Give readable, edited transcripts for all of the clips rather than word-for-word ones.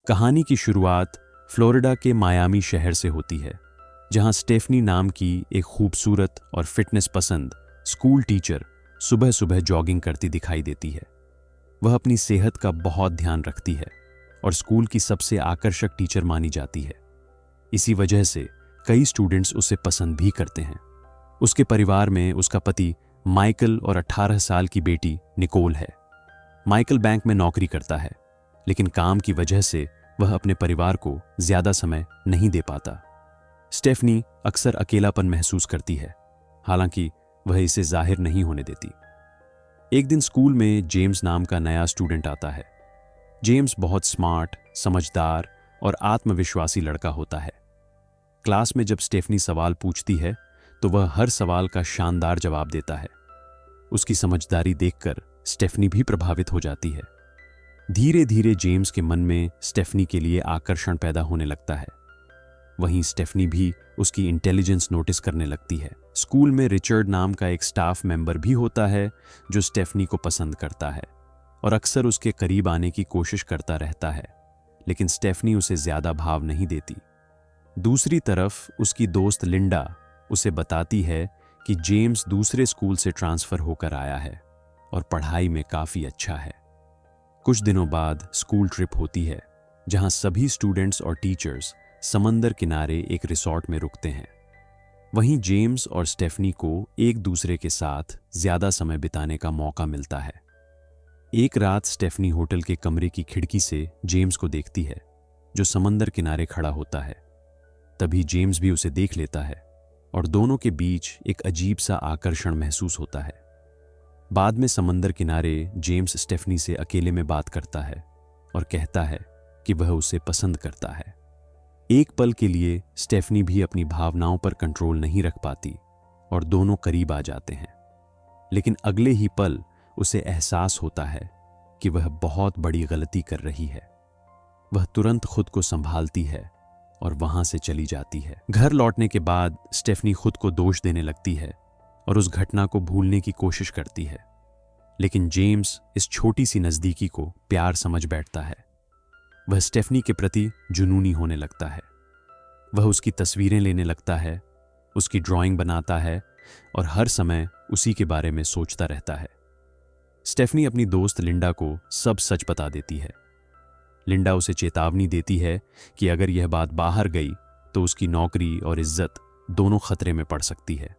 कहानी की शुरुआत फ्लोरिडा के मायामी शहर से होती है, जहां स्टेफनी नाम की एक खूबसूरत और फिटनेस पसंद स्कूल टीचर सुबह सुबह जॉगिंग करती दिखाई देती है। वह अपनी सेहत का बहुत ध्यान रखती है और स्कूल की सबसे आकर्षक टीचर मानी जाती है। इसी वजह से कई स्टूडेंट्स उसे पसंद भी करते हैं। उसके परिवार में उसका पति माइकल और 18 साल की बेटी निकोल है। माइकल बैंक में नौकरी करता है, लेकिन काम की वजह से वह अपने परिवार को ज्यादा समय नहीं दे पाता। स्टेफनी अक्सर अकेलापन महसूस करती है, हालांकि वह इसे जाहिर नहीं होने देती। एक दिन स्कूल में जेम्स नाम का नया स्टूडेंट आता है। जेम्स बहुत स्मार्ट, समझदार और आत्मविश्वासी लड़का होता है। क्लास में जब स्टेफनी सवाल पूछती है तो वह हर सवाल का शानदार जवाब देता है। उसकी समझदारी देखकर स्टेफनी भी प्रभावित हो जाती है। धीरे धीरे जेम्स के मन में स्टेफनी के लिए आकर्षण पैदा होने लगता है। वहीं स्टेफनी भी उसकी इंटेलिजेंस नोटिस करने लगती है। स्कूल में रिचर्ड नाम का एक स्टाफ मेंबर भी होता है जो स्टेफनी को पसंद करता है और अक्सर उसके करीब आने की कोशिश करता रहता है, लेकिन स्टेफनी उसे ज्यादा भाव नहीं देती। दूसरी तरफ उसकी दोस्त लिंडा उसे बताती है कि जेम्स दूसरे स्कूल से ट्रांसफर होकर आया है और पढ़ाई में काफी अच्छा है। कुछ दिनों बाद स्कूल ट्रिप होती है, जहां सभी स्टूडेंट्स और टीचर्स समंदर किनारे एक रिसॉर्ट में रुकते हैं। वहीं जेम्स और स्टेफनी को एक दूसरे के साथ ज्यादा समय बिताने का मौका मिलता है। एक रात स्टेफनी होटल के कमरे की खिड़की से जेम्स को देखती है, जो समंदर किनारे खड़ा होता है। तभी जेम्स भी उसे देख लेता है और दोनों के बीच एक अजीब सा आकर्षण महसूस होता है। बाद में समंदर किनारे जेम्स स्टेफनी से अकेले में बात करता है और कहता है कि वह उसे पसंद करता है। एक पल के लिए स्टेफनी भी अपनी भावनाओं पर कंट्रोल नहीं रख पाती और दोनों करीब आ जाते हैं, लेकिन अगले ही पल उसे एहसास होता है कि वह बहुत बड़ी गलती कर रही है। वह तुरंत खुद को संभालती है और वहां से चली जाती है। घर लौटने के बाद स्टेफनी खुद को दोष देने लगती है और उस घटना को भूलने की कोशिश करती है, लेकिन जेम्स इस छोटी सी नजदीकी को प्यार समझ बैठता है। वह स्टेफनी के प्रति जुनूनी होने लगता है। वह उसकी तस्वीरें लेने लगता है, उसकी ड्राइंग बनाता है और हर समय उसी के बारे में सोचता रहता है। स्टेफनी अपनी दोस्त लिंडा को सब सच बता देती है। लिंडा उसे चेतावनी देती है कि अगर यह बात बाहर गई तो उसकी नौकरी और इज्जत दोनों खतरे में पड़ सकती है।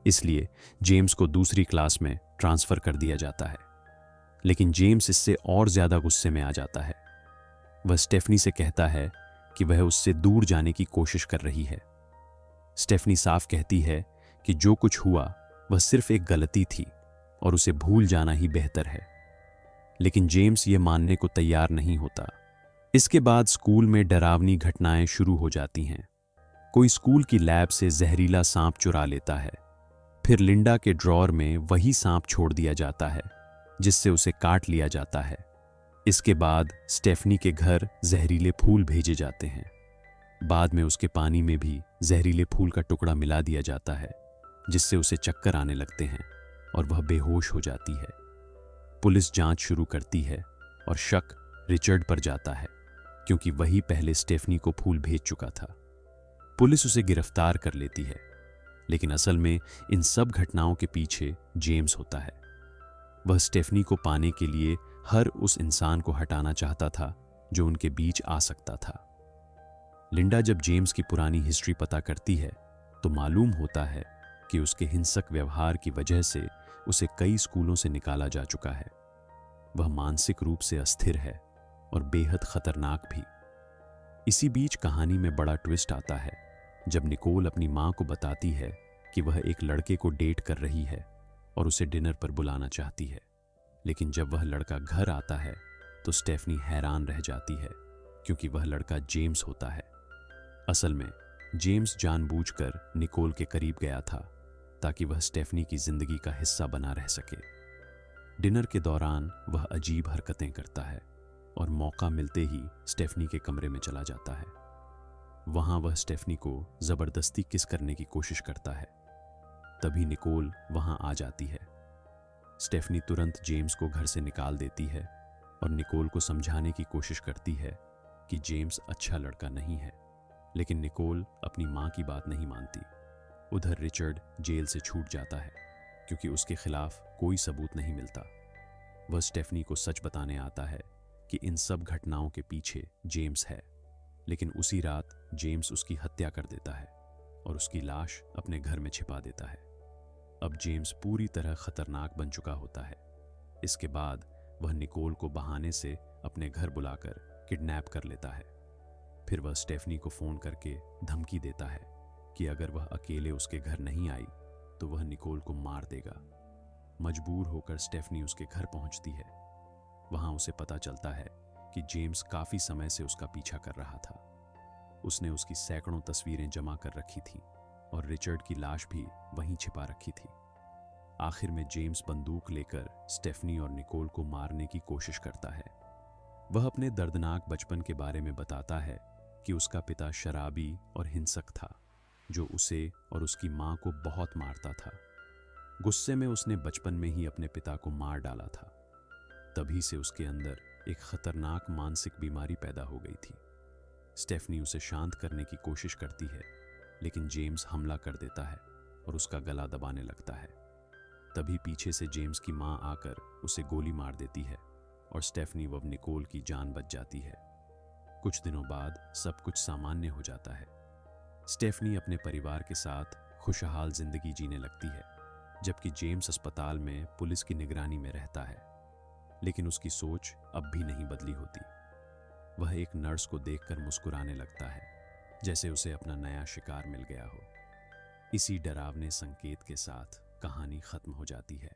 इसलिए जेम्स को दूसरी क्लास में ट्रांसफर कर दिया जाता है, लेकिन जेम्स इससे और ज्यादा गुस्से में आ जाता है। वह स्टेफनी से कहता है कि वह उससे दूर जाने की कोशिश कर रही है। स्टेफनी साफ कहती है कि जो कुछ हुआ वह सिर्फ एक गलती थी और उसे भूल जाना ही बेहतर है, लेकिन जेम्स ये मानने को तैयार नहीं होता। इसके बाद स्कूल में डरावनी घटनाएं शुरू हो जाती हैं। कोई स्कूल की लैब से जहरीला सांप चुरा लेता है, फिर लिंडा के ड्रॉर में वही सांप छोड़ दिया जाता है जिससे उसे काट लिया जाता है। इसके बाद स्टेफनी के घर जहरीले फूल भेजे जाते हैं। बाद में उसके पानी में भी जहरीले फूल का टुकड़ा मिला दिया जाता है, जिससे उसे चक्कर आने लगते हैं और वह बेहोश हो जाती है। पुलिस जांच शुरू करती है और शक रिचर्ड पर जाता है, क्योंकि वही पहले स्टेफनी को फूल भेज चुका था। पुलिस उसे गिरफ्तार कर लेती है, लेकिन असल में इन सब घटनाओं के पीछे जेम्स होता है। वह स्टेफनी को पाने के लिए हर उस इंसान को हटाना चाहता था जो उनके बीच आ सकता था। लिंडा जब जेम्स की पुरानी हिस्ट्री पता करती है तो मालूम होता है कि उसके हिंसक व्यवहार की वजह से उसे कई स्कूलों से निकाला जा चुका है। वह मानसिक रूप से अस्थिर है और बेहद खतरनाक भी। इसी बीच कहानी में बड़ा ट्विस्ट आता है जब निकोल अपनी मां को बताती है कि वह एक लड़के को डेट कर रही है और उसे डिनर पर बुलाना चाहती है। लेकिन जब वह लड़का घर आता है तो स्टेफनी हैरान रह जाती है, क्योंकि वह लड़का जेम्स होता है। असल में जेम्स जानबूझकर निकोल के करीब गया था ताकि वह स्टेफनी की जिंदगी का हिस्सा बना रह सके। डिनर के दौरान वह अजीब हरकतें करता है और मौका मिलते ही स्टेफनी के कमरे में चला जाता है। वहां वह स्टेफनी को जबरदस्ती किस करने की कोशिश करता है। तभी निकोल वहां आ जाती है। स्टेफनी तुरंत जेम्स को घर से निकाल देती है और निकोल को समझाने की कोशिश करती है कि जेम्स अच्छा लड़का नहीं है, लेकिन निकोल अपनी माँ की बात नहीं मानती। उधर रिचर्ड जेल से छूट जाता है क्योंकि उसके खिलाफ कोई सबूत नहीं मिलता। वह स्टेफनी को सच बताने आता है कि इन सब घटनाओं के पीछे जेम्स है, लेकिन उसी रात जेम्स उसकी हत्या कर देता है और उसकी लाश अपने घर में छिपा देता है। अब जेम्स पूरी तरह खतरनाक बन चुका होता है। इसके बाद वह निकोल को बहाने से अपने घर बुलाकर किडनैप कर लेता है। फिर वह स्टेफनी को फोन करके धमकी देता है कि अगर वह अकेले उसके घर नहीं आई तो वह निकोल को मार देगा। मजबूर होकर स्टेफनी उसके घर पहुंचती है। वहां उसे पता चलता है कि जेम्स काफी समय से उसका पीछा कर रहा था। उसने उसकी सैकड़ों तस्वीरें जमा कर रखी थीं और रिचर्ड की लाश भी वहीं छिपा रखी थी। आखिर में जेम्स बंदूक लेकर स्टेफनी और निकोल को मारने की कोशिश करता है। वह अपने दर्दनाक बचपन के बारे में बताता है कि उसका पिता शराबी और हिंसक था, जो उसे और उसकी मां को बहुत मारता था। गुस्से में उसने बचपन में ही अपने पिता को मार डाला था। तभी से उसके अंदर एक खतरनाक मानसिक बीमारी पैदा हो गई थी। स्टेफनी उसे शांत करने की कोशिश करती है, लेकिन जेम्स हमला कर देता है और उसका गला दबाने लगता है। तभी पीछे से जेम्स की मां आकर उसे गोली मार देती है और स्टेफनी व निकोल की जान बच जाती है। कुछ दिनों बाद सब कुछ सामान्य हो जाता है। स्टेफनी अपने परिवार के साथ खुशहाल जिंदगी जीने लगती है, जबकि जेम्स अस्पताल में पुलिस की निगरानी में रहता है। लेकिन उसकी सोच अब भी नहीं बदली होती। वह एक नर्स को देखकर मुस्कुराने लगता है, जैसे उसे अपना नया शिकार मिल गया हो। इसी डरावने संकेत के साथ कहानी खत्म हो जाती है।